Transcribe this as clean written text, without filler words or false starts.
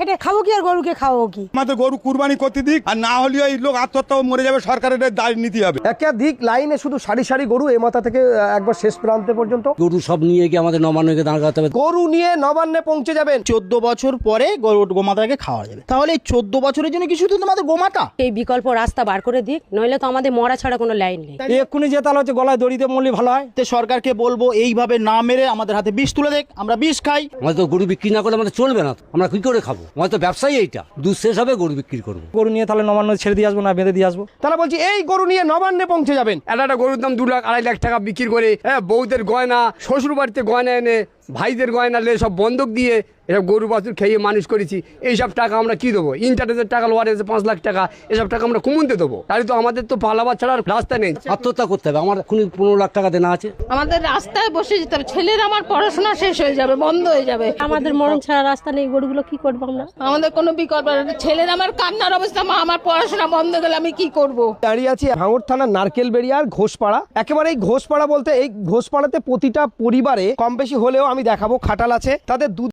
খেটে খাবো কি আর গরুকে খাওয়াবো কি? আমাদের গরু কুরবানি করতে দিক, আর না হলে এই লোক আত্মহত্যা মরে যাবে, সরকারের দায় নিতে হবে। একাধিক লাইনে শুধু সারি সারি গরু, এ মাথা থেকে একবার শেষ প্রান্তে পর্যন্ত গরু সব নিয়ে গিয়ে আমাদের নবান্নকে দাঁড় করাতে হবে। গরু নিয়ে নবান্নে পৌঁছে যাবেন। 14 বছর পরে গোমাতাকে খাওয়া যাবে। তাহলে এই 14 বছরের জন্য কি শুধু তোমাদের গোমাতা? এই বিকল্প রাস্তা বার করে দিক, নইলে তো আমাদের মরা ছাড়া কোনো লাইন নেই। এক্ষুনি যে তাহলে হচ্ছে গলায় দড়িতে মরলে ভালো হয়। তে সরকারকে বলবো এইভাবে না মেরে আমাদের হাতে বিষ তুলে দেখ, আমরা বিষ খাই। আমাদের তো গরু বিক্রি না করলে আমাদের চলবে না, আমরা কি করে খাবো? আমাদের তো ব্যবসায়ী এইটা, দুধ শেষ হবে গরু বিক্রি করবো। গরু নিয়ে তাহলে নবান্ন ছেড়ে দিয়ে আসবো না বেঁধে দিয়ে আসবো? তাহলে বলছি এই গরু নিয়ে নবান্নে পৌঁছে যাবেন। একটা গরুর দাম 2 লাখ 2.5 লাখ টাকা বিক্রি করে, বউদের গয়না, শ্বশুর বাড়িতে গয়না এনে, ভাইদের গয়না নিয়ে সব বন্ধক দিয়ে এসব গরু বাছুর খেয়ে মানুষ করেছি। এইসব টাকা আমরা কি দেবো? ইন্টারনেটের টাকা লোয়ার এসে 5 লাখ টাকা, এসব টাকা আমরা কমতে দেবো? তাহলে তো আমাদের তো পালাবার ছাড়ার রাস্তা নেই। আত্মহত্যা করতে হবে। আমার এখনই 15 লাখ টাকা দেনা আছে। আমাদের রাস্তায় বসে যেতে হবে। ছেলের আমার পড়াশোনা শেষ হয়ে যাবে, বন্ধ হয়ে যাবে। আমাদের মরণ ছাড়া রাস্তা নেই, গরুগুলো কি করবো আমরা? আমাদের কোনো বিকল্প নেই। ছেলের আমার কান্নার অবস্থা, মা আমার পড়াশোনা বন্ধ গেলে আমি কি করব? দাঁড়িয়ে আছি ভাঙড় থানার নারকেলবেড়িয়ার ঘোষপাড়া। একেবারে এই ঘোষপাড়া বলতে, এই ঘোষপাড়াতে প্রতিটা পরিবারে কম বেশি হলেও আমি দেখাবো খাটাল আছে, তাদের দুধ